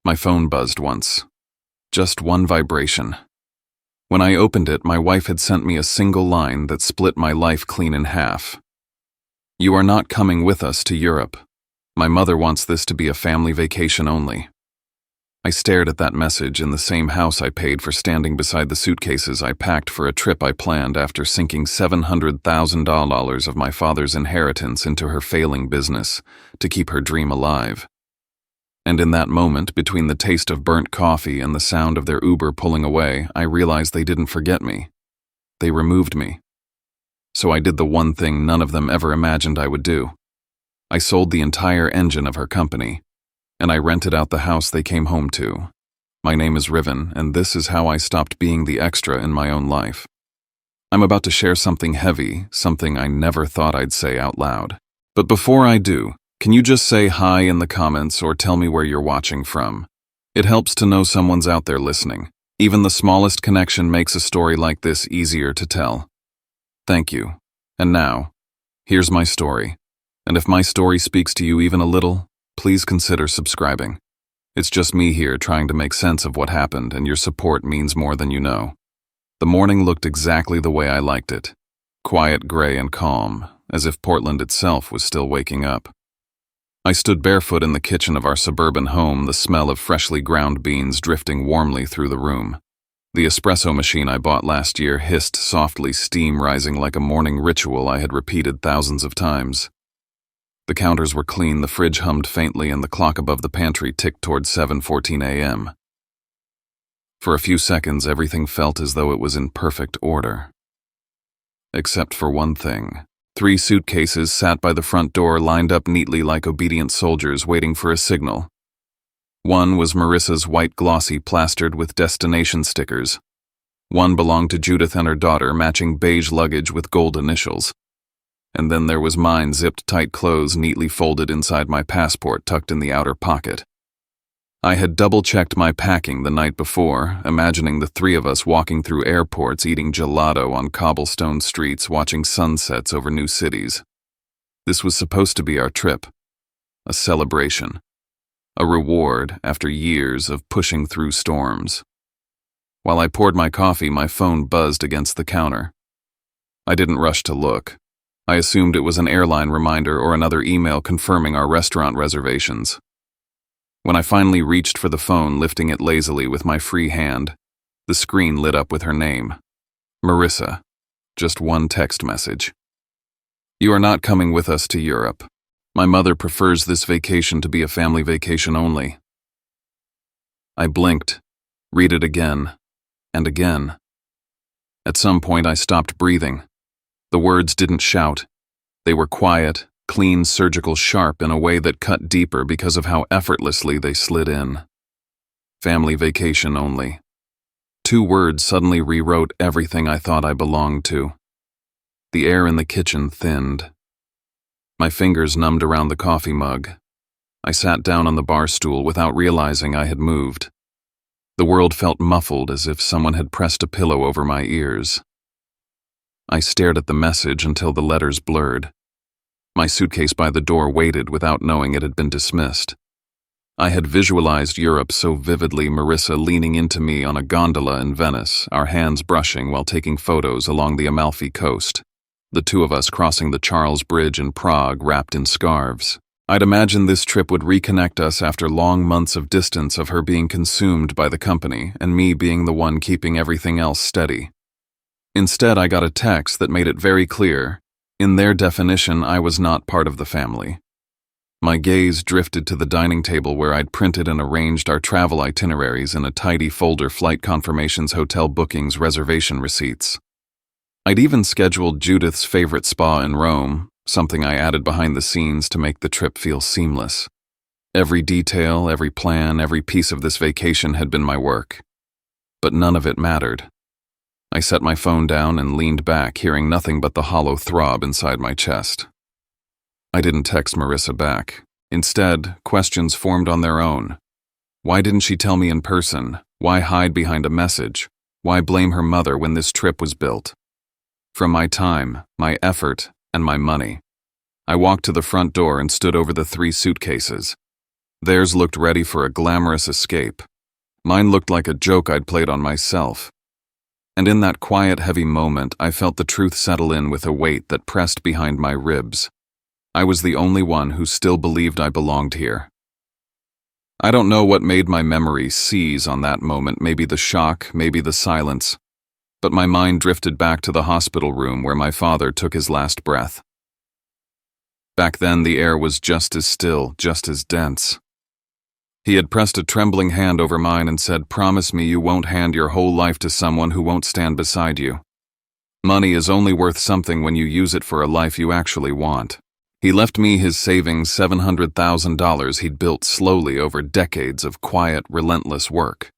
My phone buzzed once. Just one vibration. When I opened it, my wife had sent me a single line that split my life clean in half. "You are not coming with us to Europe. My mother wants this to be a family vacation only." I stared at that message in the same house I paid for, standing beside the suitcases I packed for a trip I planned after sinking $700,000 of my father's inheritance into her failing business to keep her dream alive. And in that moment, between the taste of burnt coffee and the sound of their Uber pulling away, I realized they didn't forget me. They removed me. So I did the one thing none of them ever imagined I would do. I sold the entire engine of her company, and I rented out the house they came home to. My name is Riven, and this is how I stopped being the extra in my own life. I'm about to share something heavy, something I never thought I'd say out loud. But before I do, can you just say hi in the comments or tell me where you're watching from? It helps to know someone's out there listening. Even the smallest connection makes a story like this easier to tell. Thank you. And now, here's my story. And if my story speaks to you even a little, please consider subscribing. It's just me here trying to make sense of what happened, and your support means more than you know. The morning looked exactly the way I liked it. Quiet, gray, and calm, as if Portland itself was still waking up. I stood barefoot in the kitchen of our suburban home, the smell of freshly ground beans drifting warmly through the room. The espresso machine I bought last year hissed softly, steam rising like a morning ritual I had repeated thousands of times. The counters were clean, the fridge hummed faintly, and the clock above the pantry ticked toward 7:14 a.m. For a few seconds, everything felt as though it was in perfect order. Except for one thing. 3 suitcases sat by the front door, lined up neatly like obedient soldiers waiting for a signal. One was Marissa's, white glossy, plastered with destination stickers. One belonged to Judith and her daughter, matching beige luggage with gold initials. And then there was mine, zipped tight clothes neatly folded inside my passport tucked in the outer pocket. I had double-checked my packing the night before, imagining the 3 of us walking through airports, eating gelato on cobblestone streets, watching sunsets over new cities. This was supposed to be our trip. A celebration. A reward after years of pushing through storms. While I poured my coffee, my phone buzzed against the counter. I didn't rush to look. I assumed it was an airline reminder or another email confirming our restaurant reservations. When I finally reached for the phone, lifting it lazily with my free hand, the screen lit up with her name. Marissa. Just one text message. "You are not coming with us to Europe. My mother prefers this vacation to be a family vacation only." I blinked, read it again, and again. At some point I stopped breathing. The words didn't shout. They were quiet, clean, surgical, sharp in a way that cut deeper because of how effortlessly they slid in. Family vacation only. 2 words suddenly rewrote everything I thought I belonged to. The air in the kitchen thinned. My fingers numbed around the coffee mug. I sat down on the bar stool without realizing I had moved. The world felt muffled, as if someone had pressed a pillow over my ears. I stared at the message until the letters blurred. My suitcase by the door waited without knowing it had been dismissed. I had visualized Europe so vividly, Marissa leaning into me on a gondola in Venice, our hands brushing while taking photos along the Amalfi Coast. The 2 of us crossing the Charles Bridge in Prague, wrapped in scarves. I'd imagined this trip would reconnect us after long months of distance, of her being consumed by the company and me being the one keeping everything else steady. Instead, I got a text that made it very clear. In their definition, I was not part of the family. My gaze drifted to the dining table where I'd printed and arranged our travel itineraries in a tidy folder: flight confirmations, hotel bookings, reservation receipts. I'd even scheduled Judith's favorite spa in Rome, something I added behind the scenes to make the trip feel seamless. Every detail, every plan, every piece of this vacation had been my work. But none of it mattered. I set my phone down and leaned back, hearing nothing but the hollow throb inside my chest. I didn't text Marissa back. Instead, questions formed on their own. Why didn't she tell me in person? Why hide behind a message? Why blame her mother when this trip was built? From my time, my effort, and my money. I walked to the front door and stood over the 3 suitcases. Theirs looked ready for a glamorous escape. Mine looked like a joke I'd played on myself. And in that quiet, heavy moment, I felt the truth settle in with a weight that pressed behind my ribs. I was the only one who still believed I belonged here. I don't know what made my memory seize on that moment, maybe the shock, maybe the silence, but my mind drifted back to the hospital room where my father took his last breath. Back then, the air was just as still, just as dense. He had pressed a trembling hand over mine and said, "Promise me you won't hand your whole life to someone who won't stand beside you. Money is only worth something when you use it for a life you actually want." He left me his savings $700,000 he'd built slowly over decades of quiet, relentless work.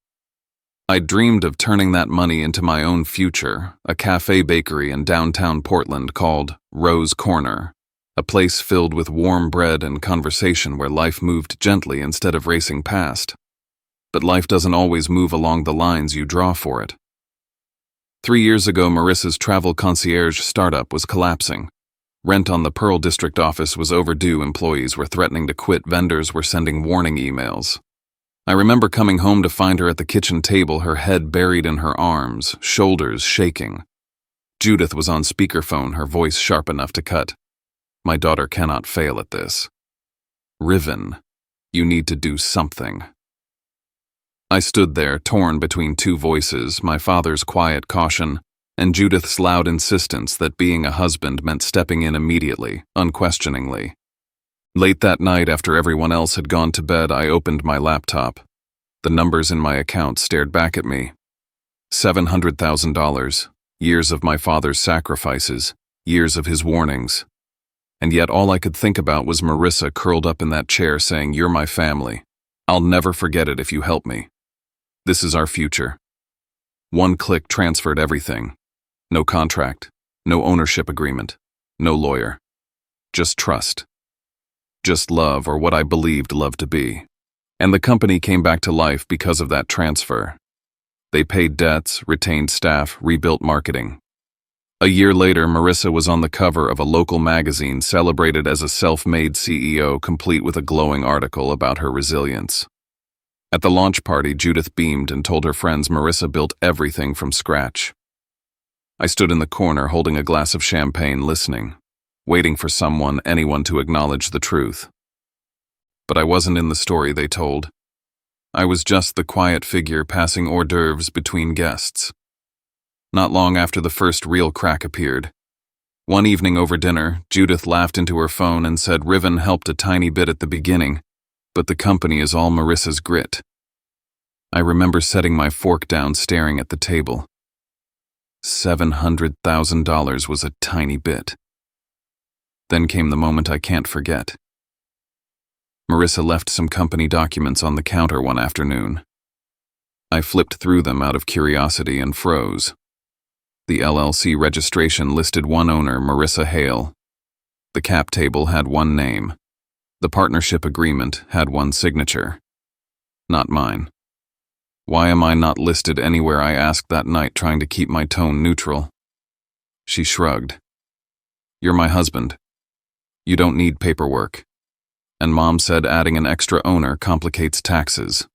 I dreamed of turning that money into my own future, a cafe bakery in downtown Portland called Rose Corner, a place filled with warm bread and conversation where life moved gently instead of racing past. But life doesn't always move along the lines you draw for it. 3 years ago, Marissa's travel concierge startup was collapsing. Rent on the Pearl District office was overdue, employees were threatening to quit, vendors were sending warning emails. I remember coming home to find her at the kitchen table, her head buried in her arms, shoulders shaking. Judith was on speakerphone, her voice sharp enough to cut. "My daughter cannot fail at this. Riven, you need to do something." I stood there, torn between two voices, my father's quiet caution and Judith's loud insistence that being a husband meant stepping in immediately, unquestioningly. Late that night, after everyone else had gone to bed, I opened my laptop. The numbers in my account stared back at me. $700,000, years of my father's sacrifices, years of his warnings. And yet all I could think about was Marissa curled up in that chair saying, "You're my family. I'll never forget it if you help me. This is our future." One click transferred everything. No contract, no ownership agreement, no lawyer. Just trust. Just love, or what I believed love to be. And the company came back to life because of that transfer. They paid debts, retained staff, rebuilt marketing. A year later, Marissa was on the cover of a local magazine, celebrated as a self-made CEO, complete with a glowing article about her resilience. At the launch party, Judith beamed and told her friends Marissa built everything from scratch. I stood in the corner holding a glass of champagne, listening, waiting for anyone to acknowledge the truth. But I wasn't in the story they told. I was just the quiet figure passing hors d'oeuvres between guests. Not long after the first real crack appeared. One evening over dinner, Judith laughed into her phone and said Riven helped a tiny bit at the beginning, but the company is all Marissa's grit. I remember setting my fork down, staring at the table. $700,000 was a tiny bit. Then came the moment I can't forget. Marissa left some company documents on the counter one afternoon. I flipped through them out of curiosity and froze. The LLC registration listed one owner, Marissa Hale. The cap table had one name. The partnership agreement had one signature. Not mine. Why am I not listed anywhere, I asked that night, trying to keep my tone neutral. She shrugged. "You're my husband. You don't need paperwork." And Mom said adding an extra owner complicates taxes.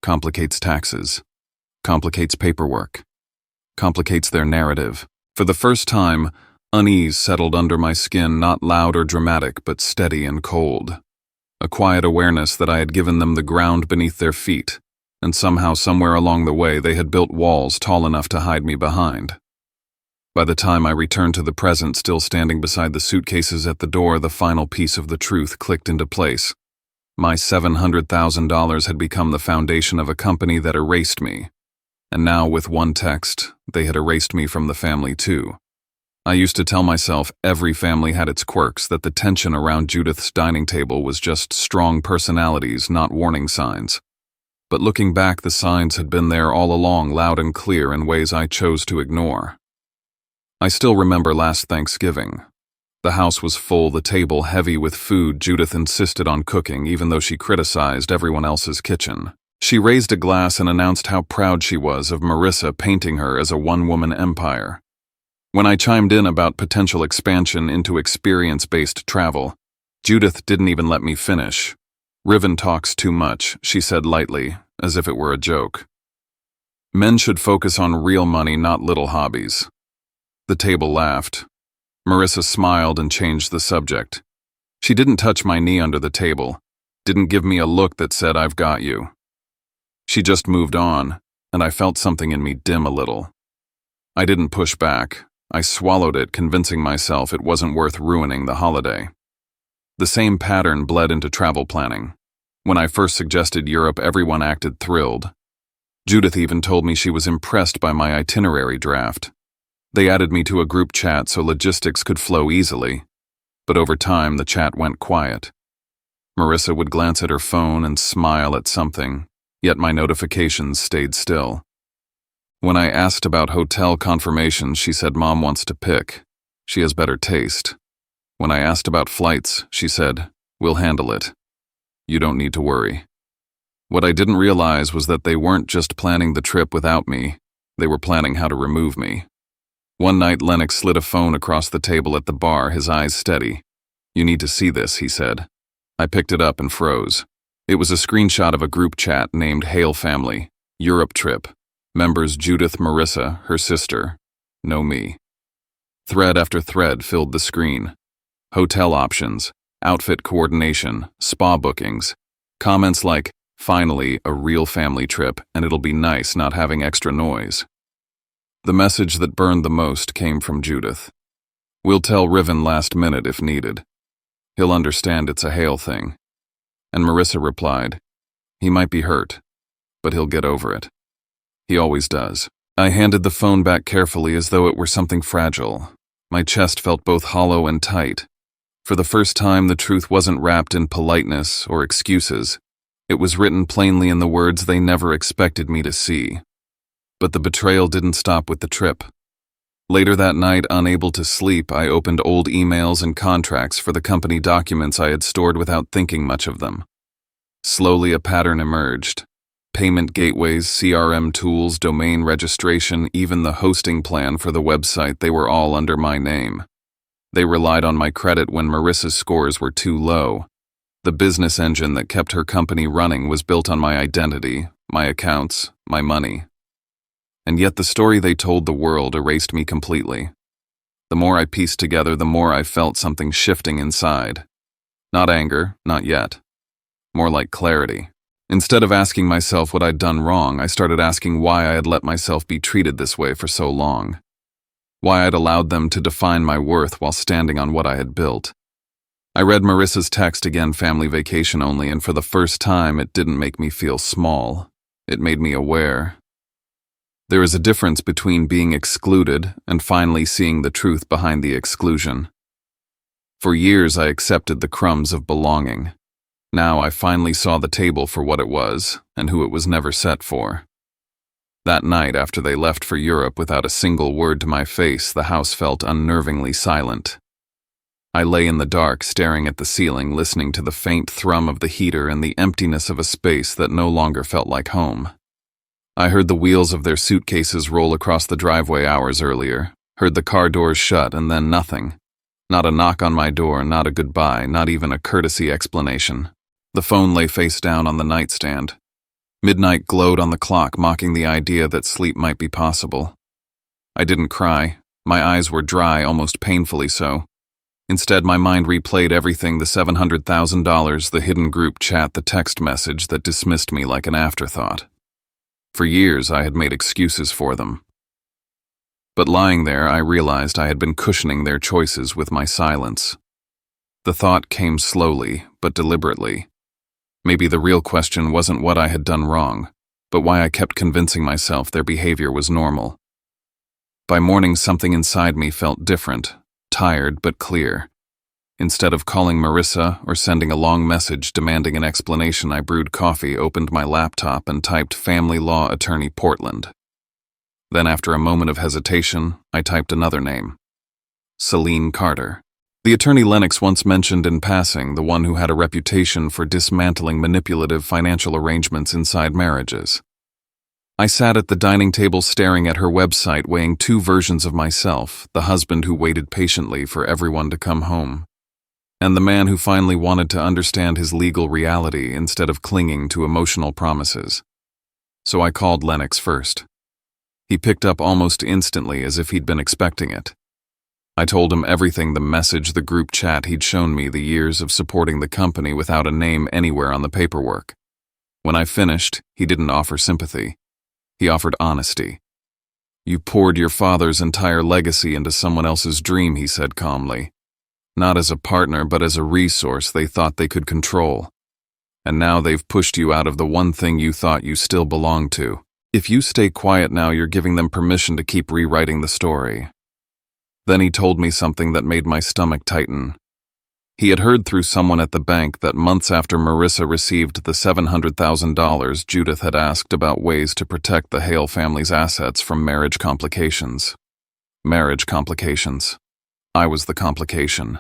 Complicates taxes. Complicates paperwork. Complicates their narrative. For the first time, unease settled under my skin, not loud or dramatic, but steady and cold. A quiet awareness that I had given them the ground beneath their feet, and somehow, somewhere along the way, they had built walls tall enough to hide me behind. By the time I returned to the present, still standing beside the suitcases at the door, the final piece of the truth clicked into place. My $700,000 had become the foundation of a company that erased me. And now, with one text, they had erased me from the family too. I used to tell myself every family had its quirks, that the tension around Judith's dining table was just strong personalities, not warning signs. But looking back, the signs had been there all along, loud and clear in ways I chose to ignore. I still remember last Thanksgiving. The house was full, the table heavy with food Judith insisted on cooking, even though she criticized everyone else's kitchen. She raised a glass and announced how proud she was of Marissa, painting her as a one-woman empire. When I chimed in about potential expansion into experience-based travel, Judith didn't even let me finish. Riven talks too much, she said lightly, as if it were a joke. Men should focus on real money, not little hobbies. The table laughed. Marissa smiled and changed the subject. She didn't touch my knee under the table, didn't give me a look that said, "I've got you." She just moved on, and I felt something in me dim a little. I didn't push back. I swallowed it, convincing myself it wasn't worth ruining the holiday. The same pattern bled into travel planning. When I first suggested Europe, everyone acted thrilled. Judith even told me she was impressed by my itinerary draft. They added me to a group chat so logistics could flow easily, but over time the chat went quiet. Marissa would glance at her phone and smile at something, yet my notifications stayed still. When I asked about hotel confirmations, she said Mom wants to pick. She has better taste. When I asked about flights, she said, "We'll handle it. You don't need to worry." What I didn't realize was that they weren't just planning the trip without me, they were planning how to remove me. One night, Lennox slid a phone across the table at the bar, his eyes steady. "You need to see this," he said. I picked it up and froze. It was a screenshot of a group chat named Hale Family, Europe Trip. Members Judith, Marissa, her sister, no me. Thread after thread filled the screen. Hotel options, outfit coordination, spa bookings. Comments like, "Finally, a real family trip, and it'll be nice not having extra noise." The message that burned the most came from Judith. "We'll tell Riven last minute if needed. He'll understand it's a Hale thing." And Marissa replied, "He might be hurt, but he'll get over it. He always does." I handed the phone back carefully as though it were something fragile. My chest felt both hollow and tight. For the first time, the truth wasn't wrapped in politeness or excuses. It was written plainly in the words they never expected me to see. But the betrayal didn't stop with the trip. Later that night, unable to sleep, I opened old emails and contracts for the company documents I had stored without thinking much of them. Slowly, a pattern emerged. Payment gateways, CRM tools, domain registration, even the hosting plan for the website, they were all under my name. They relied on my credit when Marissa's scores were too low. The business engine that kept her company running was built on my identity, my accounts, my money. And yet the story they told the world erased me completely. The more I pieced together, the more I felt something shifting inside. Not anger, not yet. More like clarity. Instead of asking myself what I'd done wrong, I started asking why I had let myself be treated this way for so long. Why I'd allowed them to define my worth while standing on what I had built. I read Marissa's text again, family vacation only, and for the first time it didn't make me feel small. It made me aware. There is a difference between being excluded and finally seeing the truth behind the exclusion. For years I accepted the crumbs of belonging. Now I finally saw the table for what it was and who it was never set for. That night, after they left for Europe without a single word to my face, the house felt unnervingly silent. I lay in the dark, staring at the ceiling, listening to the faint thrum of the heater and the emptiness of a space that no longer felt like home. I heard the wheels of their suitcases roll across the driveway hours earlier, heard the car doors shut, and then nothing. Not a knock on my door, not a goodbye, not even a courtesy explanation. The phone lay face down on the nightstand. Midnight glowed on the clock, mocking the idea that sleep might be possible. I didn't cry. My eyes were dry, almost painfully so. Instead, my mind replayed everything: the $700,000, the hidden group chat, the text message that dismissed me like an afterthought. For years, I had made excuses for them. But lying there, I realized I had been cushioning their choices with my silence. The thought came slowly, but deliberately. Maybe the real question wasn't what I had done wrong, but why I kept convincing myself their behavior was normal. By morning, something inside me felt different, tired but clear. Instead of calling Marissa or sending a long message demanding an explanation, I brewed coffee, opened my laptop, and typed "Family Law Attorney Portland." Then, after a moment of hesitation, I typed another name: Celine Carter. The attorney Lennox once mentioned in passing, the one who had a reputation for dismantling manipulative financial arrangements inside marriages. I sat at the dining table staring at her website, weighing two versions of myself: the husband who waited patiently for everyone to come home, and the man who finally wanted to understand his legal reality instead of clinging to emotional promises. So I called Lennox first. He picked up almost instantly, as if he'd been expecting it. I told him everything, the message, the group chat he'd shown me, the years of supporting the company without a name anywhere on the paperwork. When I finished, he didn't offer sympathy. He offered honesty. "You poured your father's entire legacy into someone else's dream," he said calmly. "Not as a partner, but as a resource they thought they could control. And now they've pushed you out of the one thing you thought you still belonged to. If you stay quiet now, you're giving them permission to keep rewriting the story." Then he told me something that made my stomach tighten. He had heard through someone at the bank that months after Marissa received the $700,000, Judith had asked about ways to protect the Hale family's assets from marriage complications. Marriage complications. I was the complication.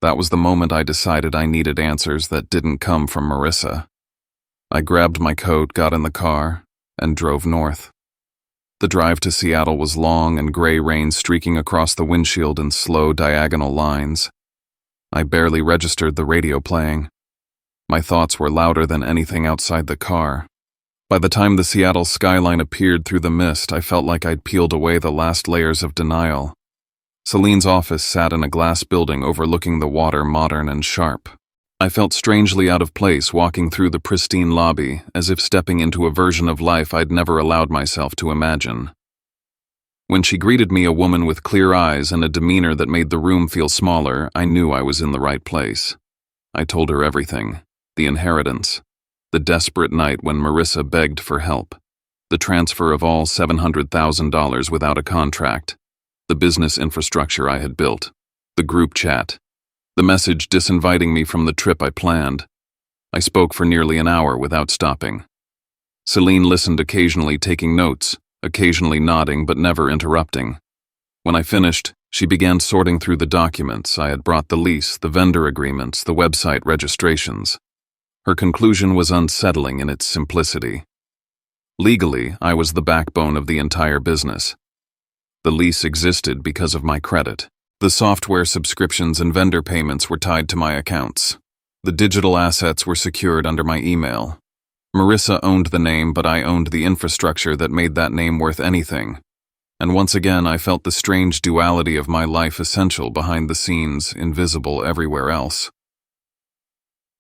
That was the moment I decided I needed answers that didn't come from Marissa. I grabbed my coat, got in the car, and drove north. The drive to Seattle was long, and gray rain streaking across the windshield in slow diagonal lines. I barely registered the radio playing. My thoughts were louder than anything outside the car. By the time the Seattle skyline appeared through the mist, I felt like I'd peeled away the last layers of denial. Celine's office sat in a glass building overlooking the water, modern and sharp. I felt strangely out of place walking through the pristine lobby, as if stepping into a version of life I'd never allowed myself to imagine. When she greeted me, a woman with clear eyes and a demeanor that made the room feel smaller, I knew I was in the right place. I told her everything: the inheritance, the desperate night when Marissa begged for help, the transfer of all $700,000 without a contract, the business infrastructure I had built, the group chat, the message disinviting me from the trip I planned. I spoke for nearly an hour without stopping. Celine listened, occasionally taking notes, occasionally nodding but never interrupting. When I finished, she began sorting through the documents. I had brought the lease, the vendor agreements, the website registrations. Her conclusion was unsettling in its simplicity. Legally, I was the backbone of the entire business. The lease existed because of my credit. The software subscriptions and vendor payments were tied to my accounts. The digital assets were secured under my email. Marissa owned the name, but I owned the infrastructure that made that name worth anything. And once again, I felt the strange duality of my life, essential behind the scenes, invisible everywhere else.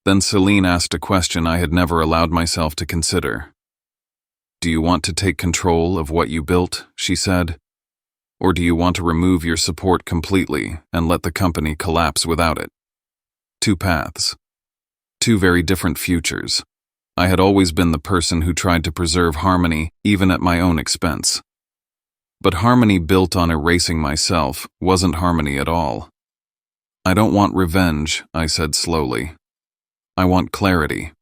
Then Celine asked a question I had never allowed myself to consider. "Do you want to take control of what you built?" she said. "Or do you want to remove your support completely and let the company collapse without it?" Two paths. Two very different futures. I had always been the person who tried to preserve harmony, even at my own expense. But harmony built on erasing myself wasn't harmony at all. "I don't want revenge," I said slowly. "I want clarity.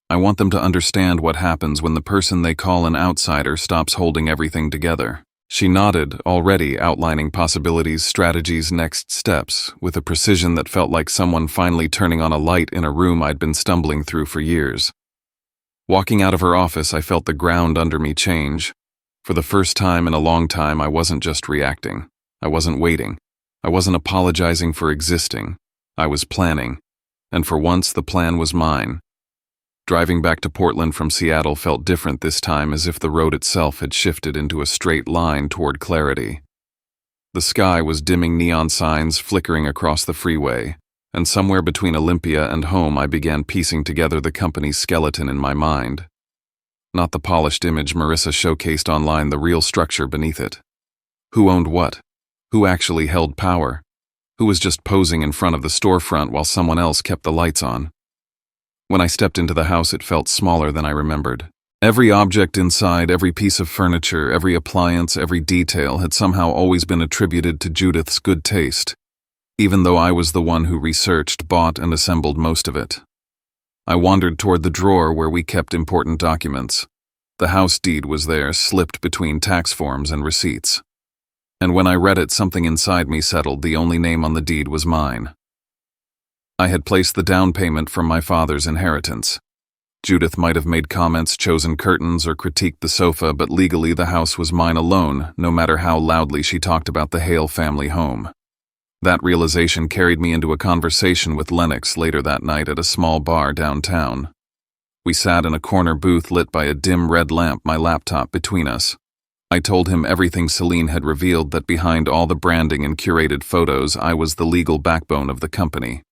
I want them to understand what happens when the person they call an outsider stops holding everything together." She nodded, already outlining possibilities, strategies, next steps, with a precision that felt like someone finally turning on a light in a room I'd been stumbling through for years. Walking out of her office, I felt the ground under me change. For the first time in a long time, I wasn't just reacting. I wasn't waiting. I wasn't apologizing for existing. I was planning. And for once, the plan was mine. Driving back to Portland from Seattle felt different this time, as if the road itself had shifted into a straight line toward clarity. The sky was dimming, neon signs flickering across the freeway, and somewhere between Olympia and home I began piecing together the company's skeleton in my mind. Not the polished image Marissa showcased online, the real structure beneath it. Who owned what? Who actually held power? Who was just posing in front of the storefront while someone else kept the lights on? When I stepped into the house, it felt smaller than I remembered. Every object inside, every piece of furniture, every appliance, every detail had somehow always been attributed to Judith's good taste, even though I was the one who researched, bought, and assembled most of it. I wandered toward the drawer where we kept important documents. The house deed was there, slipped between tax forms and receipts. And when I read it, something inside me settled. The only name on the deed was mine. I had placed the down payment from my father's inheritance. Judith might have made comments, chosen curtains, or critiqued the sofa, but legally the house was mine alone, no matter how loudly she talked about the Hale family home. That realization carried me into a conversation with Lennox later that night at a small bar downtown. We sat in a corner booth lit by a dim red lamp, my laptop between us. I told him everything Celine had revealed, that behind all the branding and curated photos, I was the legal backbone of the company.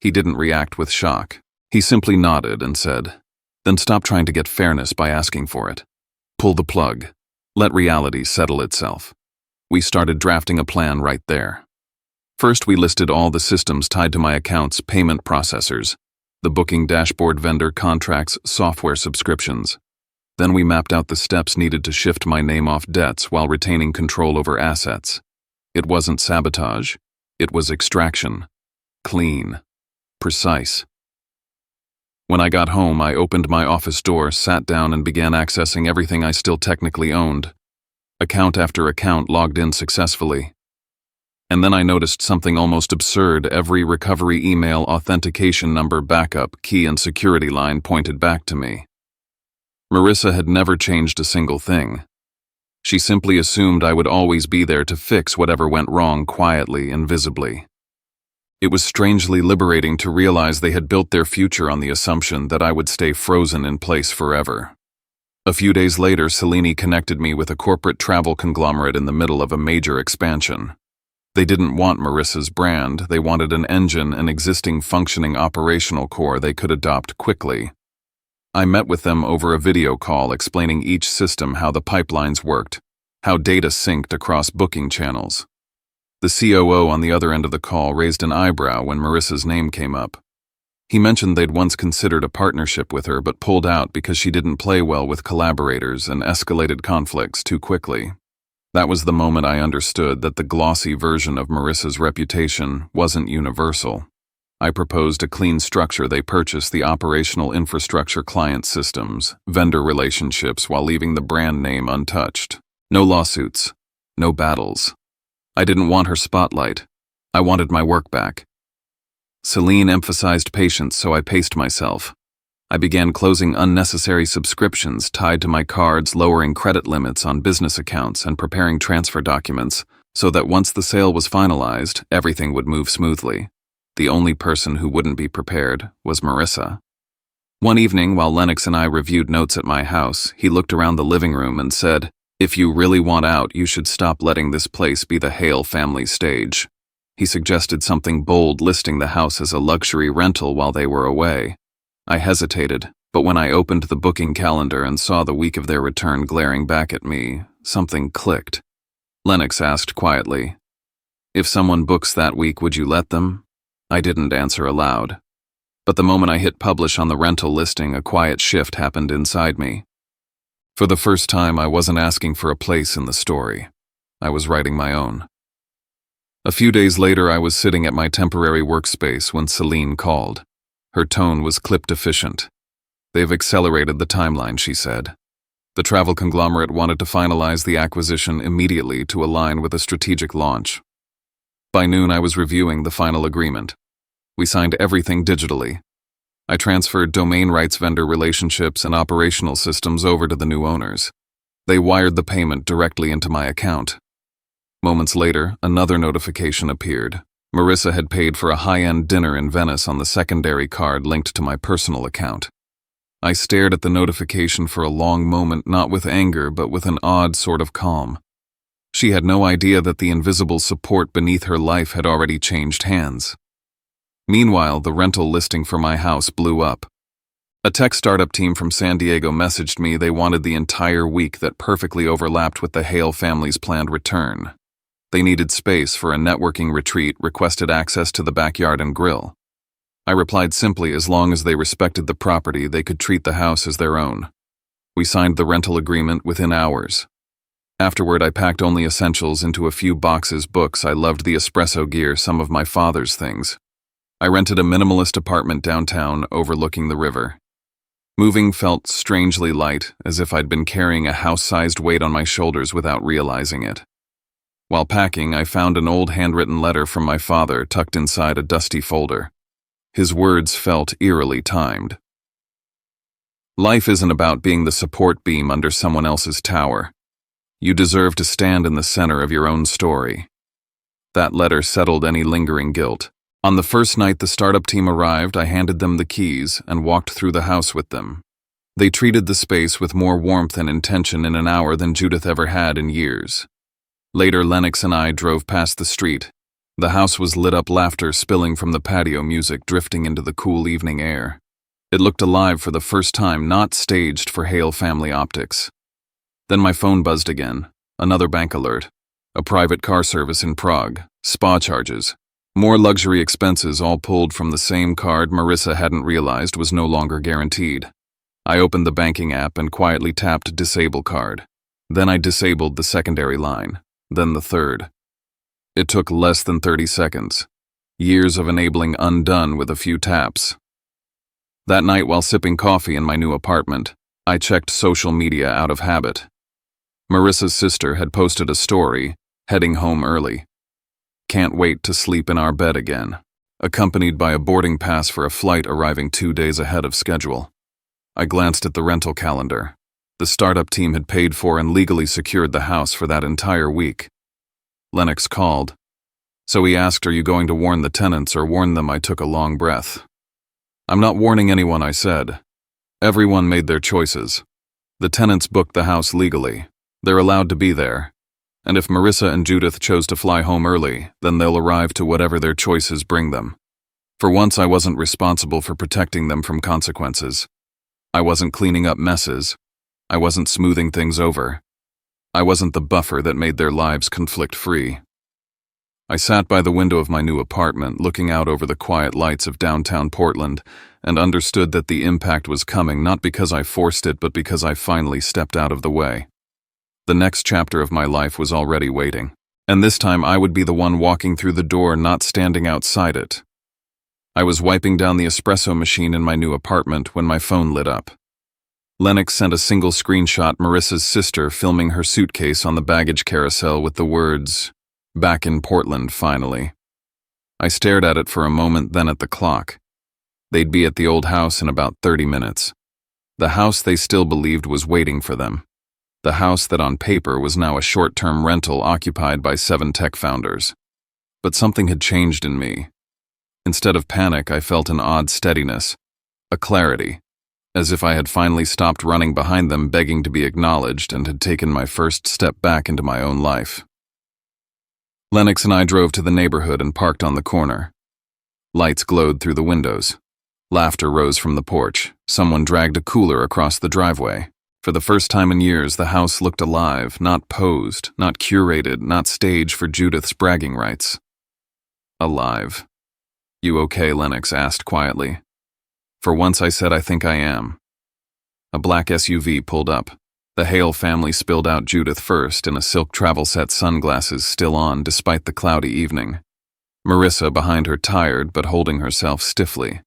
He didn't react with shock. He simply nodded and said, "Then stop trying to get fairness by asking for it. Pull the plug. Let reality settle itself." We started drafting a plan right there. First, we listed all the systems tied to my accounts, payment processors, the booking dashboard, vendor contracts, software subscriptions. Then we mapped out the steps needed to shift my name off debts while retaining control over assets. It wasn't sabotage. It was extraction. Clean. Precise. When I got home, I opened my office door, sat down, and began accessing everything I still technically owned. Account after account logged in successfully. And then I noticed something almost absurd. Every recovery email, authentication number, backup, key, and security line pointed back to me. Marissa had never changed a single thing. She simply assumed I would always be there to fix whatever went wrong, quietly and visibly. It was strangely liberating to realize they had built their future on the assumption that I would stay frozen in place forever. A few days later, Celine connected me with a corporate travel conglomerate in the middle of a major expansion. They didn't want Marissa's brand. They wanted an engine, an existing functioning operational core they could adopt quickly. I met with them over a video call, explaining each system, how the pipelines worked, how data synced across booking channels. The COO on the other end of the call raised an eyebrow when Marissa's name came up. He mentioned they'd once considered a partnership with her but pulled out because she didn't play well with collaborators and escalated conflicts too quickly. That was the moment I understood that the glossy version of Marissa's reputation wasn't universal. I proposed a clean structure. They purchased the operational infrastructure, client systems, vendor relationships, while leaving the brand name untouched. No lawsuits. No battles. I didn't want her spotlight. I wanted my work back. Celine emphasized patience, so I paced myself. I began closing unnecessary subscriptions tied to my cards, lowering credit limits on business accounts, and preparing transfer documents so that once the sale was finalized, everything would move smoothly. The only person who wouldn't be prepared was Marissa. One evening, while Lennox and I reviewed notes at my house, he looked around the living room and said, "If you really want out, you should stop letting this place be the Hale family stage." He suggested something bold, listing the house as a luxury rental while they were away. I hesitated, but when I opened the booking calendar and saw the week of their return glaring back at me, something clicked. Lennox asked quietly, "If someone books that week, would you let them?" I didn't answer aloud. But the moment I hit publish on the rental listing, a quiet shift happened inside me. For the first time, I wasn't asking for a place in the story. I was writing my own. A few days later, I was sitting at my temporary workspace when Celine called. Her tone was clipped efficient. "They've accelerated the timeline," she said. The travel conglomerate wanted to finalize the acquisition immediately to align with a strategic launch. By noon, I was reviewing the final agreement. We signed everything digitally. I transferred domain rights, vendor relationships, and operational systems over to the new owners. They wired the payment directly into my account. Moments later, another notification appeared. Marissa had paid for a high-end dinner in Venice on the secondary card linked to my personal account. I stared at the notification for a long moment, not with anger, but with an odd sort of calm. She had no idea that the invisible support beneath her life had already changed hands. Meanwhile, the rental listing for my house blew up. A tech startup team from San Diego messaged me. They wanted the entire week that perfectly overlapped with the Hale family's planned return. They needed space for a networking retreat, requested access to the backyard and grill. I replied simply, as long as they respected the property, they could treat the house as their own. We signed the rental agreement within hours. Afterward, I packed only essentials into a few boxes, books. I loved the espresso gear, some of my father's things. I rented a minimalist apartment downtown overlooking the river. Moving felt strangely light, as if I'd been carrying a house-sized weight on my shoulders without realizing it. While packing, I found an old handwritten letter from my father tucked inside a dusty folder. His words felt eerily timed. "Life isn't about being the support beam under someone else's tower. You deserve to stand in the center of your own story." That letter settled any lingering guilt. On the first night the startup team arrived, I handed them the keys and walked through the house with them. They treated the space with more warmth and intention in an hour than Judith ever had in years. Later, Lennox and I drove past the street. The house was lit up, laughter spilling from the patio, music drifting into the cool evening air. It looked alive for the first time, not staged for Hale family optics. Then my phone buzzed again. Another bank alert. A private car service in Prague. Spa charges. More luxury expenses, all pulled from the same card Marissa hadn't realized was no longer guaranteed. I opened the banking app and quietly tapped Disable Card. Then I disabled the secondary line. Then the third. It took less than 30 seconds. Years of enabling undone with a few taps. That night, while sipping coffee in my new apartment, I checked social media out of habit. Marissa's sister had posted a story, heading home early. Can't wait to sleep in our bed again, accompanied by a boarding pass for a flight arriving 2 days ahead of schedule. I glanced at the rental calendar. The startup team had paid for and legally secured the house for that entire week. Lennox called. So he asked, "Are you going to warn the tenants or warn them?" I took a long breath. "I'm not warning anyone," I said. "Everyone made their choices. The tenants booked the house legally. They're allowed to be there. And if Marissa and Judith chose to fly home early, then they'll arrive to whatever their choices bring them. For once, I wasn't responsible for protecting them from consequences. I wasn't cleaning up messes. I wasn't smoothing things over. I wasn't the buffer that made their lives conflict-free." I sat by the window of my new apartment, looking out over the quiet lights of downtown Portland, and understood that the impact was coming, not because I forced it, but because I finally stepped out of the way. The next chapter of my life was already waiting, and this time I would be the one walking through the door, not standing outside it. I was wiping down the espresso machine in my new apartment when my phone lit up. Lennox sent a single screenshot, Marissa's sister filming her suitcase on the baggage carousel with the words, "Back in Portland, finally." I stared at it for a moment, then at the clock. They'd be at the old house in about 30 minutes. The house they still believed was waiting for them. The house that on paper was now a short-term rental occupied by 7 tech founders. But something had changed in me. Instead of panic, I felt an odd steadiness, a clarity, as if I had finally stopped running behind them, begging to be acknowledged, and had taken my first step back into my own life. Lennox and I drove to the neighborhood and parked on the corner. Lights glowed through the windows. Laughter rose from the porch. Someone dragged a cooler across the driveway. For the first time in years, the house looked alive, not posed, not curated, not staged for Judith's bragging rights. Alive. "You okay?" Lennox asked quietly. For once I said, "I think I am." A black SUV pulled up. The Hale family spilled out, Judith first, in a silk travel set, sunglasses still on despite the cloudy evening. Marissa behind her, tired but holding herself stiffly.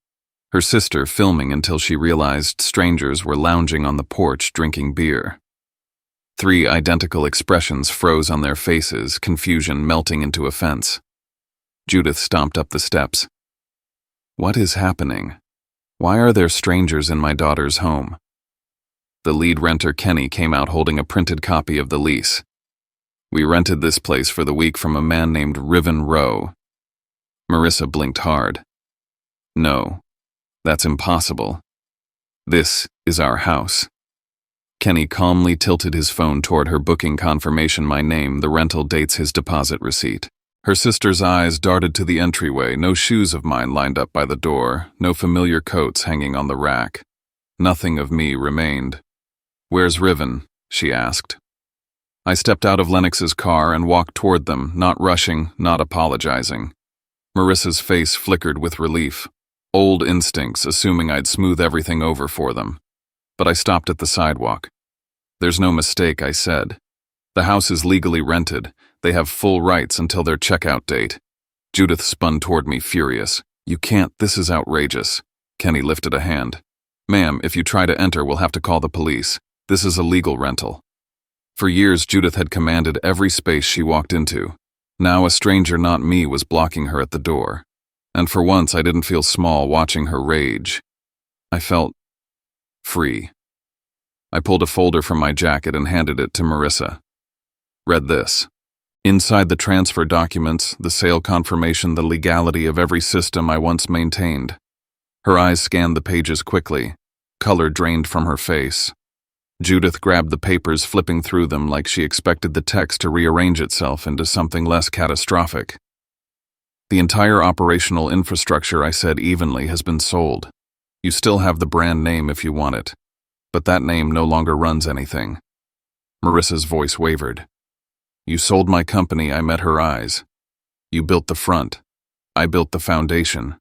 Her sister filming until she realized strangers were lounging on the porch drinking beer. 3 identical expressions froze on their faces, confusion melting into offense. Judith stomped up the steps. "What is happening? Why are there strangers in my daughter's home?" The lead renter, Kenny, came out holding a printed copy of the lease. "We rented this place for the week from a man named Riven Rowe." Marissa blinked hard. "No. That's impossible. This is our house." Kenny calmly tilted his phone toward her booking confirmation, my name, the rental dates, his deposit receipt. Her sister's eyes darted to the entryway, no shoes of mine lined up by the door, no familiar coats hanging on the rack. Nothing of me remained. "Where's Riven?" she asked. I stepped out of Lennox's car and walked toward them, not rushing, not apologizing. Marissa's face flickered with relief. Old instincts, assuming I'd smooth everything over for them. But I stopped at the sidewalk. "There's no mistake," I said. "The house is legally rented. They have full rights until their checkout date." Judith spun toward me, furious. "You can't, this is outrageous." Kenny lifted a hand. "Ma'am, if you try to enter, we'll have to call the police. This is a legal rental." For years, Judith had commanded every space she walked into. Now a stranger, not me, was blocking her at the door. And for once, I didn't feel small watching her rage. I felt free. I pulled a folder from my jacket and handed it to Marissa. "Read this." Inside the transfer documents, the sale confirmation, the legality of every system I once maintained. Her eyes scanned the pages quickly. Color drained from her face. Judith grabbed the papers, flipping through them like she expected the text to rearrange itself into something less catastrophic. The entire operational infrastructure, I said evenly, has been sold. You still have the brand name if you want it, but that name no longer runs anything. Marissa's voice wavered. You sold my company, I met her eyes. You built the front. I built the foundation.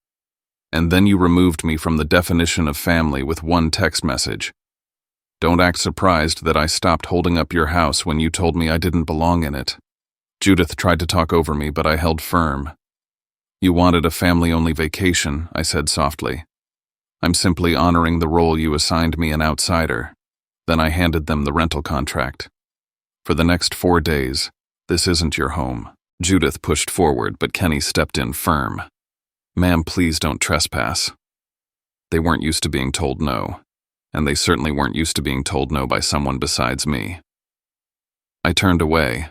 And then you removed me from the definition of family with one text message. Don't act surprised that I stopped holding up your house when you told me I didn't belong in it. Judith tried to talk over me, but I held firm. You wanted a family-only vacation, I said softly. I'm simply honoring the role you assigned me, an outsider. Then I handed them the rental contract. For the next 4 days, this isn't your home. Judith pushed forward, but Kenny stepped in firm. Ma'am, please don't trespass. They weren't used to being told no, and they certainly weren't used to being told no by someone besides me. I turned away,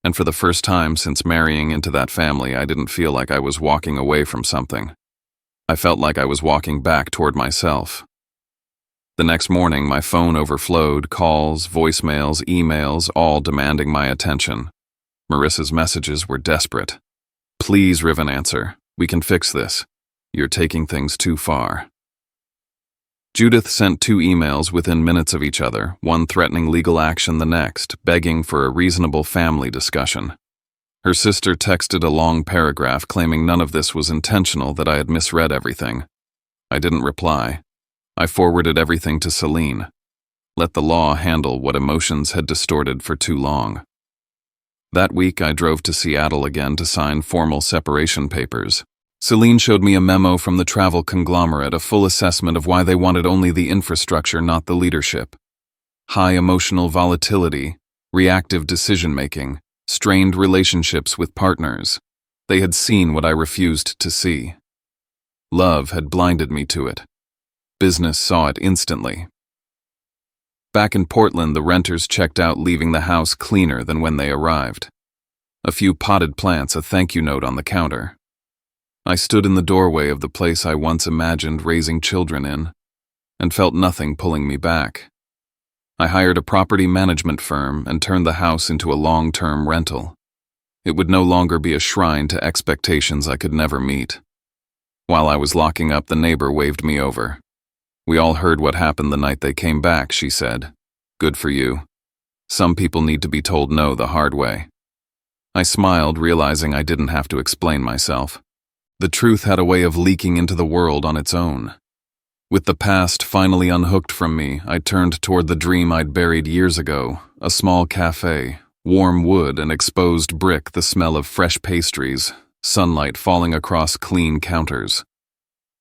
and for the first time since marrying into that family, I didn't feel like I was walking away from something. I felt like I was walking back toward myself. The next morning, my phone overflowed, calls, voicemails, emails, all demanding my attention. Marissa's messages were desperate. Please, Riven, answer. We can fix this. You're taking things too far. Judith sent 2 emails within minutes of each other, one threatening legal action, the next begging for a reasonable family discussion. Her sister texted a long paragraph claiming none of this was intentional, that I had misread everything. I didn't reply. I forwarded everything to Celine. Let the law handle what emotions had distorted for too long. That week, I drove to Seattle again to sign formal separation papers. Celine showed me a memo from the travel conglomerate, a full assessment of why they wanted only the infrastructure, not the leadership. High emotional volatility, reactive decision-making, strained relationships with partners. They had seen what I refused to see. Love had blinded me to it. Business saw it instantly. Back in Portland, the renters checked out, leaving the house cleaner than when they arrived. A few potted plants, a thank you note on the counter. I stood in the doorway of the place I once imagined raising children in, and felt nothing pulling me back. I hired a property management firm and turned the house into a long-term rental. It would no longer be a shrine to expectations I could never meet. While I was locking up, the neighbor waved me over. We all heard what happened the night they came back, she said. Good for you. Some people need to be told no the hard way. I smiled, realizing I didn't have to explain myself. The truth had a way of leaking into the world on its own. With the past finally unhooked from me, I turned toward the dream I'd buried years ago, a small cafe, warm wood and exposed brick, the smell of fresh pastries, sunlight falling across clean counters.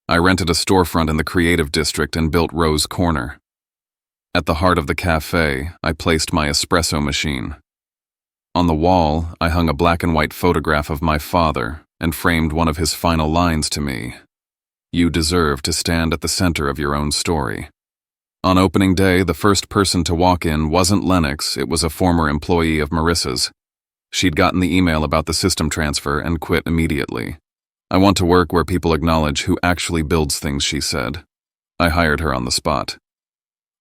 I rented a storefront in the creative district and built Rose Corner. At the heart of the cafe, I placed my espresso machine. On the wall, I hung a black and white photograph of my father and framed one of his final lines to me. You deserve to stand at the center of your own story. On opening day, the first person to walk in wasn't Lennox, it was a former employee of Marissa's. She'd gotten the email about the system transfer and quit immediately. I want to work where people acknowledge who actually builds things, she said. I hired her on the spot.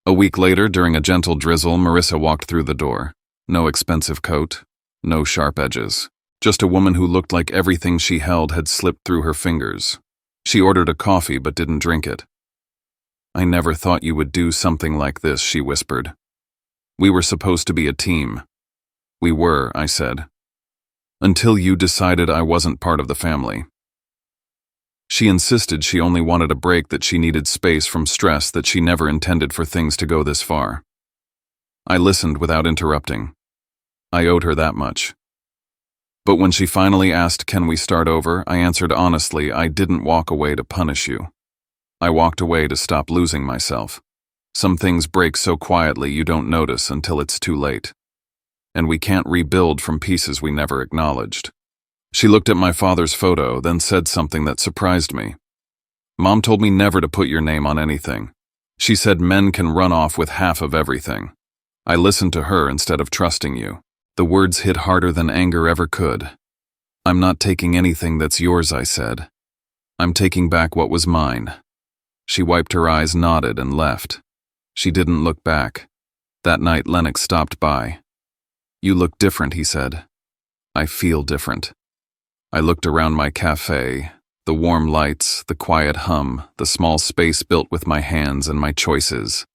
A week later, during a gentle drizzle, Marissa walked through the door. No expensive coat, no sharp edges. Just a woman who looked like everything she held had slipped through her fingers. She ordered a coffee but didn't drink it. I never thought you would do something like this, she whispered. We were supposed to be a team. We were, I said. Until you decided I wasn't part of the family. She insisted she only wanted a break, that she needed space from stress, that she never intended for things to go this far. I listened without interrupting. I owed her that much. But when she finally asked, can we start over, I answered honestly, I didn't walk away to punish you. I walked away to stop losing myself. Some things break so quietly you don't notice until it's too late. And we can't rebuild from pieces we never acknowledged. She looked at my father's photo, then said something that surprised me. Mom told me never to put your name on anything. She said men can run off with half of everything. I listened to her instead of trusting you. The words hit harder than anger ever could. I'm not taking anything that's yours, I said. I'm taking back what was mine. She wiped her eyes, nodded, and left. She didn't look back. That night, Lennox stopped by. You look different, he said. I feel different. I looked around my cafe, the warm lights, the quiet hum, the small space built with my hands and my choices.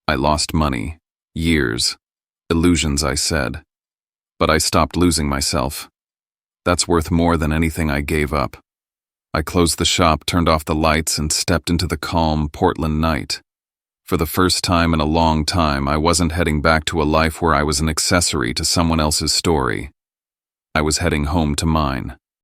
I lost money, years, illusions, I said. But I stopped losing myself. That's worth more than anything I gave up. I closed the shop, turned off the lights, and stepped into the calm Portland night. For the first time in a long time, I wasn't heading back to a life where I was an accessory to someone else's story. I was heading home to mine.